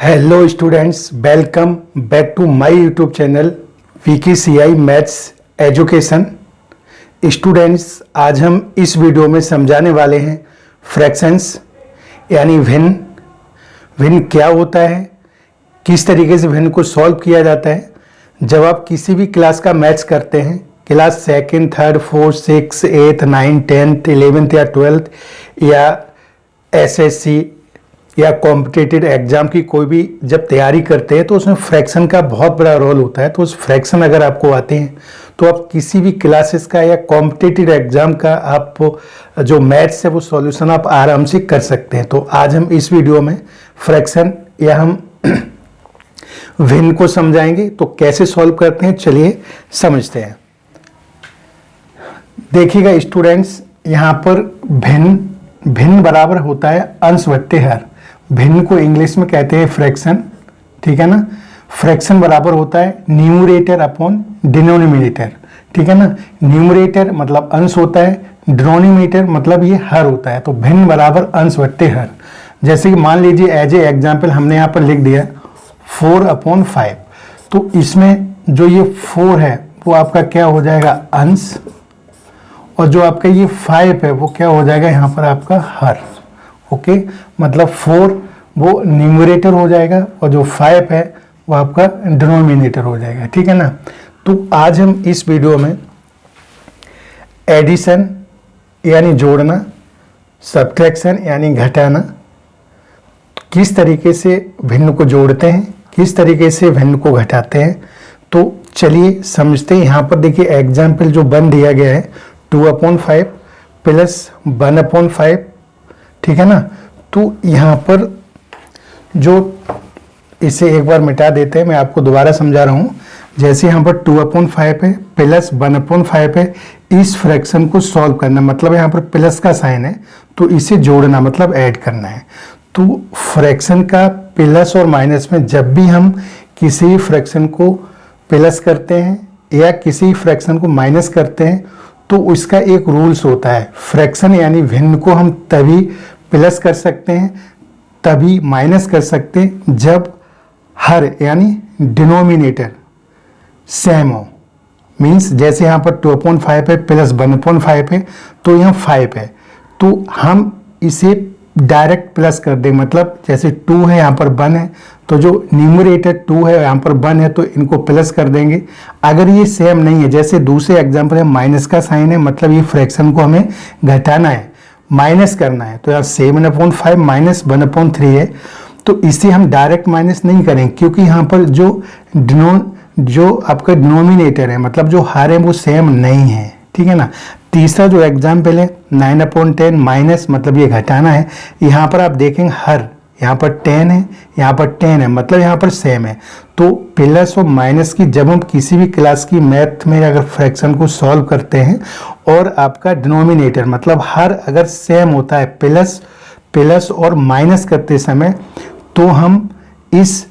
Hello students, welcome back to my YouTube channel VKCI maths education. Students, आज हम इस video में समझाने वाले हैं फ्रैक्शंस यानी भिन्न। भिन्न क्या होता है, किस तरीके से भिन्न को सॉल्व किया जाता है। जब आप किसी भी क्लास का मैथ्स करते हैं, class second, third, fourth, six, एथ, 9, 10th, 11th या 12th या SSC या कॉम्पिटिटिव एग्जाम की कोई भी जब तैयारी करते हैं तो उसमें फ्रैक्शन का बहुत बड़ा रोल होता है। तो उस फ्रैक्शन अगर आपको आते हैं तो आप किसी भी क्लासेस का या कॉम्पिटिटिव एग्जाम का आप जो मैथ्स है वो सॉल्यूशन आप आराम से कर सकते हैं। तो आज हम इस वीडियो में फ्रैक्शन या हम भिन्न को समझाएंगे। तो कैसे सॉल्व करते हैं चलिए समझते हैं। देखिएगा स्टूडेंट्स, यहाँ पर भिन्न बराबर होता है अंश बट्टे हर। भिन्न को इंग्लिश में कहते हैं फ्रैक्शन, ठीक है ना। फ्रैक्शन बराबर होता है न्यूमरेटर अपॉन डिनोमिनेटर, ठीक है ना। न्यूमरेटर मतलब अंश होता है, डिनोमिनेटर मतलब ये हर होता है। तो भिन्न बराबर अंश बट्टे हर। जैसे कि मान लीजिए एज ए एग्जाम्पल हमने यहाँ पर लिख दिया 4/5। तो इसमें जो ये 4 है वो आपका क्या हो जाएगा, अंश, और जो आपका ये 5 है वो क्या हो जाएगा यहाँ पर आपका हर। ओके, मतलब 4 वो न्यूमरेटर हो जाएगा और जो 5 है वो आपका डिनोमिनेटर हो जाएगा, ठीक है ना। तो आज हम इस वीडियो में एडिशन यानी जोड़ना, सब्ट्रैक्शन यानी घटाना, किस तरीके से भिन्न को जोड़ते हैं, किस तरीके से भिन्न को घटाते हैं, तो चलिए समझते हैं। यहाँ पर देखिए एग्जाम्पल जो बन दिया गया है 2/5 प्लस 1/5, ठीक है ना। तो यहाँ पर जो इसे एक बार मिटा देते हैं, मैं आपको दोबारा समझा रहा हूँ। जैसे यहाँ पर 2/5 है प्लस 1/5 है, इस फ्रैक्शन को सॉल्व करना मतलब यहाँ पर प्लस का साइन है तो इसे जोड़ना मतलब ऐड करना है। तो फ्रैक्शन का प्लस और माइनस में जब भी हम किसी फ्रैक्शन को प्लस करते हैं या किसी फ्रैक्शन को माइनस करते हैं तो उसका एक रूल्स होता है। फ्रैक्शन यानी भिन्न को हम तभी प्लस कर सकते हैं, तभी माइनस कर सकते हैं जब हर यानी डिनोमिनेटर सेम हो। मीन्स जैसे यहाँ पर 2/5 है प्लस 1/5 है तो यहाँ 5 है, तो हम इसे डायरेक्ट प्लस कर दें। मतलब जैसे 2 है यहाँ पर 1 है तो जो न्यूमरेटर 2 है यहाँ पर 1 है तो इनको प्लस कर देंगे। अगर ये सेम नहीं है, जैसे दूसरे एग्जांपल है माइनस का साइन है, मतलब ये फ्रैक्शन को हमें घटाना है, माइनस करना है। तो यहाँ 7/5 माइनस 1/3 है तो इसे हम डायरेक्ट माइनस नहीं करेंगे क्योंकि यहाँ पर जो आपका डिनोमिनेटर है मतलब जो हर है वो सेम नहीं है, ठीक है ना। तीसरा जो एग्जाम्पल है 9/10 माइनस मतलब ये घटाना है। यहाँ पर आप देखेंगे हर, यहाँ पर 10 है, यहाँ पर 10 है, मतलब यहाँ पर सेम है। तो प्लस और माइनस की जब हम किसी भी क्लास की मैथ में अगर फ्रैक्शन को सॉल्व करते हैं और आपका डिनोमिनेटर मतलब हर अगर सेम होता है प्लस और माइनस करते समय, तो हम इस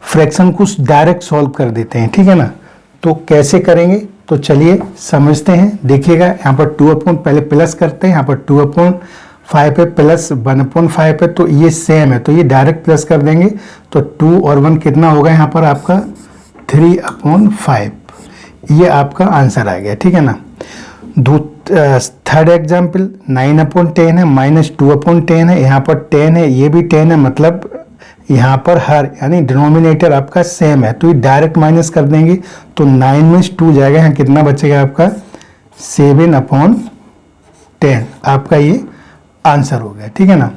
फ्रैक्शन को डायरेक्ट सॉल्व कर देते हैं, ठीक है ना। तो कैसे करेंगे तो चलिए समझते हैं। देखिएगा यहाँ पर 2 पहले प्लस करते हैं, यहाँ पर 2/5 है प्लस 1/5 है तो ये सेम है तो ये डायरेक्ट प्लस कर देंगे। तो 2 और 1 कितना होगा यहाँ पर आपका 3/5। ये आपका आंसर आ गया, ठीक है ना। थर्ड एग्जाम्पल 9/10 है माइनस 2/10 है, यहाँ पर 10 है, ये भी 10 है, मतलब यहाँ पर हर यानी डिनोमिनेटर आपका सेम है तो ये डायरेक्ट माइनस कर देंगे। तो 9 में 2 जाएगा, यहाँ कितना बचेगा आपका 7/10। आपका ये आंसर हो गया, ठीक है ना।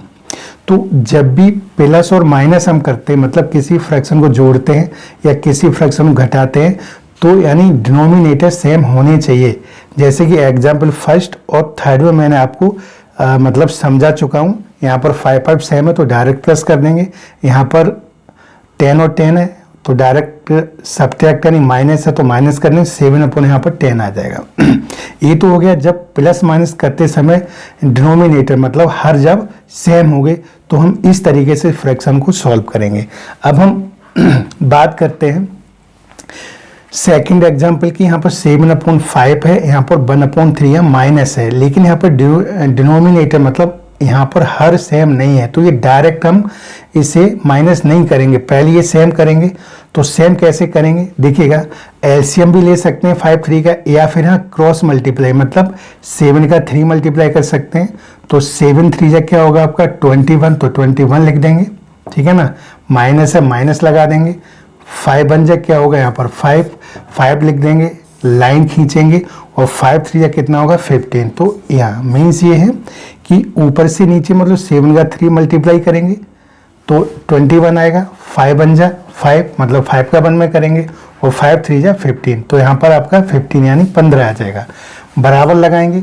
तो जब भी प्लस और माइनस हम करते हैं मतलब किसी फ्रैक्शन को जोड़ते हैं या किसी फ्रैक्शन को घटाते हैं तो यानी डिनोमिनेटर सेम होने चाहिए। जैसे कि एग्जाम्पल फर्स्ट और थर्ड में मैंने आपको मतलब समझा चुका हूँ। यहाँ पर 5 सेम है तो डायरेक्ट प्लस कर देंगे, यहाँ पर 10 और 10 है तो डायरेक्ट सब्ट्रैक्ट यानी माइनस है तो माइनस कर देंगे, 7/, यहाँ पर 10 आ जाएगा। ये तो हो गया जब प्लस माइनस करते समय डिनोमिनेटर मतलब हर जब सेम हो गए तो हम इस तरीके से फ्रैक्शन को सॉल्व करेंगे। अब हम बात करते हैं सेकंड एग्जाम्पल की। यहाँ पर 7/5 है, यहाँ पर 1/3 है, माइनस है, लेकिन यहाँ पर डिनोमिनेटर मतलब यहाँ पर हर सेम नहीं है, तो ये डायरेक्ट हम इसे माइनस नहीं करेंगे, पहले ये सेम करेंगे। तो सेम कैसे करेंगे देखिएगा, एलसीएम भी ले सकते हैं 5 3 का, या फिर हाँ क्रॉस मल्टीप्लाई, मतलब 7 का 3 मल्टीप्लाई कर सकते हैं। तो 7 3 जा क्या होगा आपका 21, तो 21 लिख देंगे, ठीक है ना। माइनस है, माइनस लगा देंगे। 5 बन जा क्या होगा यहाँ पर 5 लिख देंगे, लाइन खींचेंगे, और 5 3 जा कितना होगा 15। तो यहाँ मीन्स ये है कि ऊपर से नीचे मतलब 7 का 3 मल्टीप्लाई करेंगे तो 21 आएगा। 5 बन जा 5, मतलब 5 का 1 में करेंगे, और 5 3 जा 15, तो यहाँ पर आपका 15 यानी 15 आ जाएगा। बराबर लगाएंगे,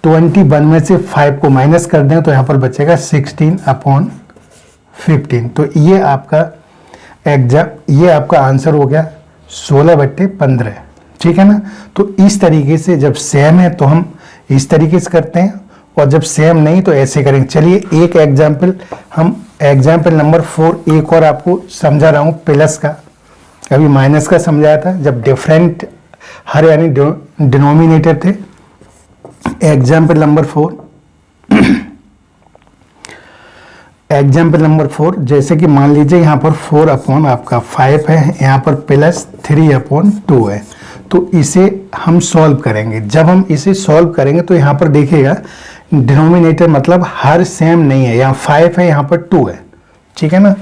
21 में से 5 को माइनस कर दें तो यहाँ पर बचेगा 16/15। तो ये आपका आंसर हो गया 16/15, ठीक है ना। तो इस तरीके से जब सेम है तो हम इस तरीके से करते हैं, और जब सेम नहीं तो ऐसे करेंगे। चलिए एक एग्जाम्पल, हम एग्जाम्पल नंबर 4 एक और आपको समझा रहा हूँ प्लस का, अभी माइनस का समझाया था जब डिफरेंट हर यानी डिनोमिनेटर थे। एग्जाम्पल नंबर 4 एग्जाम्पल नंबर 4, जैसे कि मान लीजिए यहाँ पर 4 अपॉन आपका 5 है, यहाँ पर प्लस 3/2 है। तो इसे हम सॉल्व करेंगे। जब हम इसे सॉल्व करेंगे तो यहाँ पर देखिएगा डिनोमिनेटर मतलब हर सेम नहीं है, यहाँ 5 है, यहाँ पर 2 है, ठीक है ना।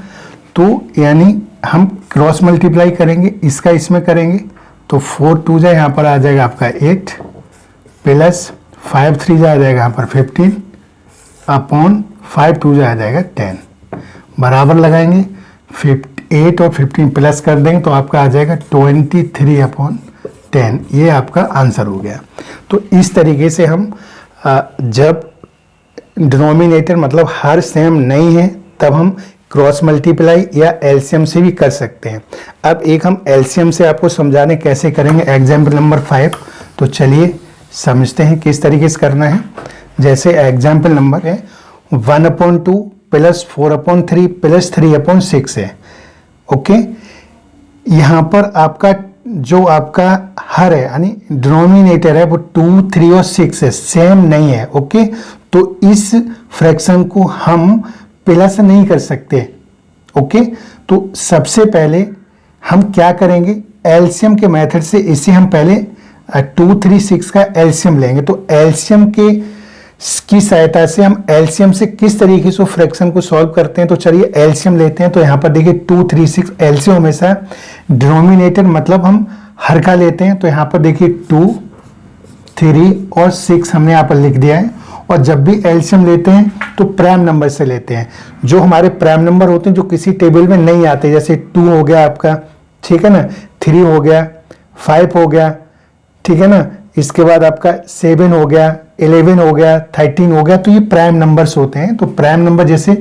तो यानी हम क्रॉस मल्टीप्लाई करेंगे, इसका इसमें करेंगे, तो 4 2 जा यहाँ पर आ जाएगा आपका 8, प्लस 5 3 जा आ जाएगा यहाँ पर 15, अपॉन 5 2 जा आ जाएगा 10। बराबर लगाएंगे, 8 और 15 प्लस कर देंगे तो आपका आ जाएगा 23/10। ये आपका आंसर हो गया। तो इस तरीके से हम जब डिनोमिनेटर मतलब हर सेम नहीं है तब हम क्रॉस मल्टीप्लाई या एलसीएम से भी कर सकते हैं। अब एक हम एलसीएम से आपको समझाने कैसे करेंगे, एग्जाम्पल नंबर 5। तो चलिए समझते हैं किस तरीके से करना है। जैसे एग्जाम्पल नंबर है 1/2 प्लस 4/3 प्लस 3/6 है। ओके, यहाँ पर आपका जो आपका हर है यानी डिनोमिनेटर है वो 2 3 और 6 है, सेम नहीं है। ओके, तो इस फ्रैक्शन को हम प्लस नहीं कर सकते। ओके, तो सबसे पहले हम क्या करेंगे, एलसीएम के मेथड से इसे हम पहले 2 3 6 का एलसीएम लेंगे। तो एलसीएम की सहायता से हम एलसीएम से किस तरीके से फ्रैक्शन को सॉल्व करते हैं। तो चलिए एलसीएम लेते हैं। तो यहाँ पर देखिए 2 3 6 एलसीएम हमेशा डिनोमिनेटर मतलब हम हर का लेते हैं। तो यहाँ पर देखिए 2 3 और 6 हमने यहाँ पर लिख दिया है। और जब भी एलसीएम लेते हैं तो प्राइम नंबर से लेते हैं, जो हमारे प्राइम नंबर होते हैं जो किसी टेबल में नहीं आते, जैसे 2 हो गया आपका, ठीक है ना, 3 हो गया, 5 हो गया, ठीक है ना, इसके बाद आपका 7 हो गया, 11 हो गया, 13 हो गया। तो ये प्राइम नंबर्स होते हैं। तो प्राइम नंबर जैसे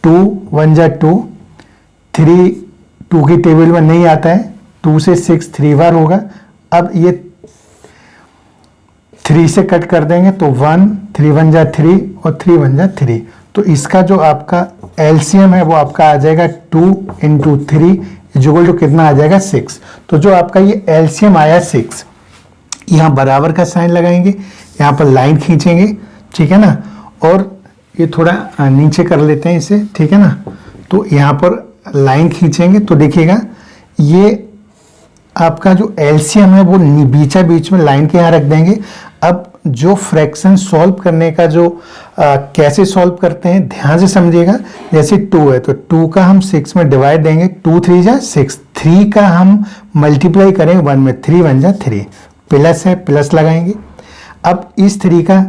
2 1 जा 2, 3 2 की टेबल में नहीं आता है, 2 से 6 3 बार होगा। अब ये 3 से कट कर देंगे तो 1 3 1 जा 3 और 3 1 जा 3। तो इसका जो आपका एलसीएम है वो आपका आ जाएगा 2 × 3 इक्वल टू कितना आ जाएगा 6। तो जो आपका ये एलसीएम आया 6, यहाँ बराबर का साइन लगाएंगे, यहाँ पर लाइन खींचेंगे, ठीक है ना। और ये थोड़ा नीचे कर लेते हैं इसे, ठीक है ना। तो यहाँ पर लाइन खींचेंगे तो देखिएगा ये आपका जो एलसीएम है वो बीचा बीच में लाइन के यहाँ रख देंगे। अब जो फ्रैक्शन सॉल्व करने का जो कैसे सॉल्व करते हैं ध्यान से समझिएगा। जैसे 2 है तो 2 का हम 6 में डिवाइड देंगे, 2 3 जा 6, 3 का हम मल्टीप्लाई करेंगे 1 में, 3 1 जा 3, प्लस है प्लस लगाएंगे। अब इस 3 का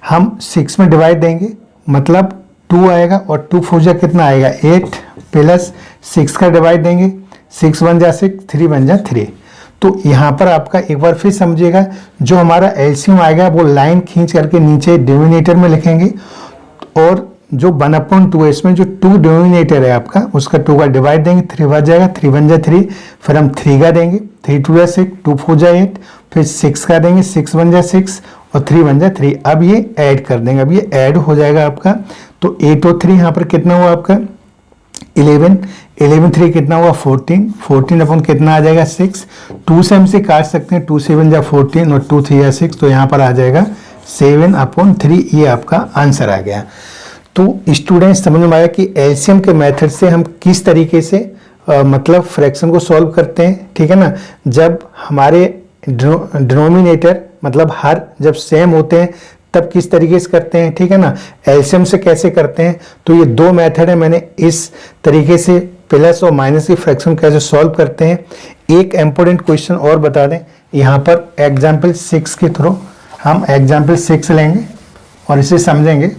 हम 6 में डिवाइड देंगे, मतलब 2 आएगा, और 2 4 जा कितना आएगा 8, प्लस 6 का डिवाइड देंगे, 6 1 जा 6, 3 1 जा 3। तो यहाँ पर आपका एक बार फिर समझिएगा, जो हमारा एलसीएम आएगा वो लाइन खींच करके नीचे डिनोमिनेटर में लिखेंगे, और जो 1/2 है इसमें जो 2 डिनोमिनेटर है आपका उसका 2 का डिवाइड देंगे, 3 बच जाएगा, 3 1 जा 3, फिर हम 3 का देंगे, 3 2 जा 6, 2 4 जा 8, फिर 6 का देंगे, 6 1 जा 6 और 3 1 जा 3। अब ये ऐड कर देंगे, अब ये ऐड हो जाएगा आपका। तो 8 और 3 यहाँ पर कितना हुआ आपका 11, 11 3 कितना हुआ 14, 14 अपन कितना आ जाएगा 6, 2 से हम से काट सकते हैं, 2 7 जा 14 और 2 3 जा 6, तो यहाँ पर आ जाएगा 7/3। ये आपका आंसर आ गया। तो स्टूडेंट्स समझ में आया कि एलसीएम के मेथड से हम किस तरीके से मतलब फ्रैक्शन को सॉल्व करते हैं, ठीक है ना। जब हमारे डिनोमिनेटर मतलब हर जब सेम होते हैं तब किस तरीके से करते हैं, ठीक है ना। एलसीएम से कैसे करते हैं, तो ये दो मेथड है, मैंने इस तरीके से प्लस और माइनस की फ्रैक्शन कैसे सॉल्व करते हैं। एक इंपॉर्टेंट क्वेश्चन और बता दें, यहाँ पर एग्जाम्पल 6 के थ्रू हम एग्जाम्पल 6 लेंगे और इसे समझेंगे।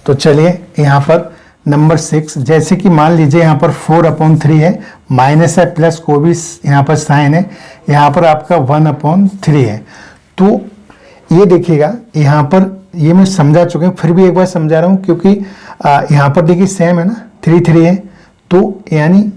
तो चलिए यहाँ पर नंबर 6, जैसे कि मान लीजिए यहाँ पर 4/3 है, माइनस है प्लस को भी यहाँ पर साइन है, यहाँ पर आपका 1/3 है। तो ये देखिएगा यहाँ पर ये मैं समझा चुके हैं, फिर भी एक बार समझा रहा हूँ क्योंकि यहाँ पर देखिए सेम है ना, 3 है, तो यानी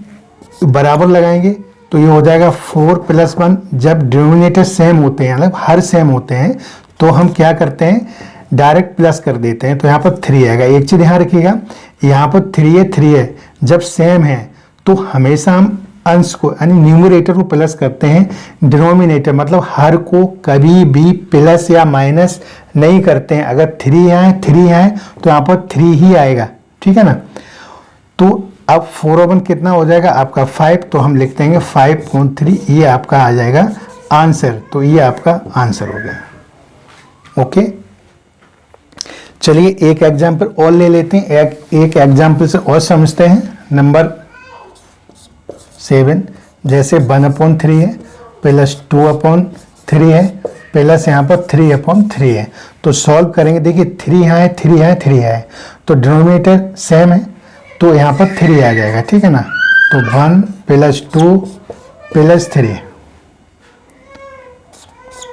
बराबर लगाएंगे तो ये हो जाएगा 4 + 1। जब डिनोमिनेटर सेम होते हैं मतलब हर सेम होते हैं तो हम क्या करते हैं, डायरेक्ट प्लस कर देते हैं, तो यहाँ पर 3 आएगा। एक चीज़ ध्यान रखिएगा, यहाँ पर 3 है, जब सेम है तो हमेशा हम अंश को यानी न्यूमरेटर को प्लस करते हैं, डिनोमिनेटर मतलब हर को कभी भी प्लस या माइनस नहीं करते हैं। अगर 3 आए तो यहाँ पर 3 ही आएगा, ठीक है ना। तो अब 4/1 कितना हो जाएगा आपका 5, तो हम लिख देंगे 5/3, ये आपका आ जाएगा आंसर। तो ये आपका आंसर हो गया। ओके, चलिए एक एग्जाम्पल और ले लेते हैं, एक एग्जाम्पल से और समझते हैं। नंबर 7, जैसे 1/3 है प्लस 2/3 है प्लस यहाँ पर 3/3 है, तो सॉल्व करेंगे। देखिए 3 है, तो डिनोमिनेटर सेम है तो यहाँ पर 3 आ जाएगा, ठीक है ना। तो 1 + 2 + 3,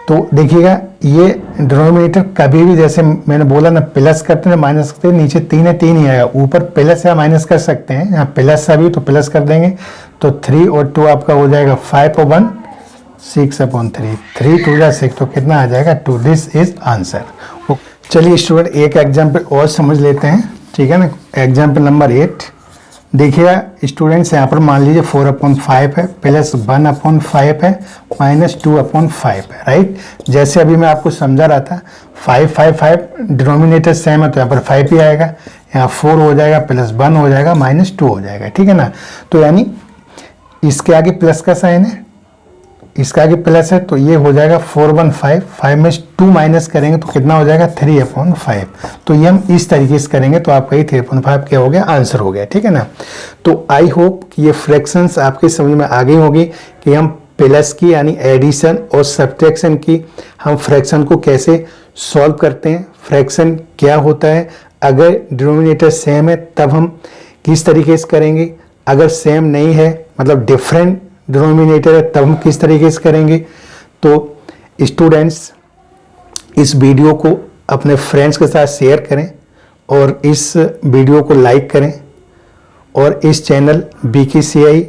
तो देखिएगा ये डिनोमिनेटर कभी भी जैसे मैंने बोला ना, प्लस करते हैं माइनस करते हैं, नीचे 3 है 3 ही आएगा, ऊपर प्लस या माइनस कर सकते हैं, यहाँ प्लस सा भी तो प्लस कर देंगे, तो 3 और 2 आपका हो जाएगा 5 और 1 6/3, 3 2 जा 6, तो कितना आ जाएगा 2। This is answer. चलिए स्टूडेंट एक एग्जाम्पल और समझ लेते हैं, ठीक है ना। एग्जाम्पल नंबर 8, देखिएगा स्टूडेंट्स यहाँ पर मान लीजिए 4/5 है प्लस 1/5 है माइनस 2/5 है, राइट। जैसे अभी मैं आपको समझा रहा था 5 डिनोमिनेटर सेम है तो यहाँ पर 5 ही आएगा, यहाँ 4 हो जाएगा प्लस 1 हो जाएगा माइनस 2 हो जाएगा, ठीक है ना। तो यानी इसके आगे प्लस का साइन है, इसका आगे प्लस है, तो ये हो जाएगा 4/5, 5 में 2 माइनस करेंगे तो कितना हो जाएगा 3/5। तो ये हम इस तरीके से करेंगे तो आपका ये 3/5 क्या हो गया, आंसर हो गया, ठीक है ना। तो आई होप कि ये फ्रैक्शंस आपके समझ में आ गई होगी कि हम प्लस की यानी एडिशन और सब्ट्रैक्शन की हम फ्रैक्शन को कैसे सॉल्व करते हैं, फ्रैक्शन क्या होता है, अगर डिनोमिनेटर सेम है तब हम किस तरीके से करेंगे, अगर सेम नहीं है मतलब डिफरेंट डिनोमिनेटर है तब हम किस तरीके से करेंगे। तो स्टूडेंट्स इस वीडियो को अपने फ्रेंड्स के साथ शेयर करें और इस वीडियो को लाइक करें और इस channel BKCI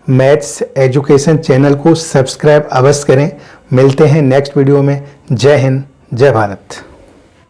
maths education channel को सब्सक्राइब अवश्य करें। मिलते हैं नेक्स्ट वीडियो में। जय हिंद, जय भारत।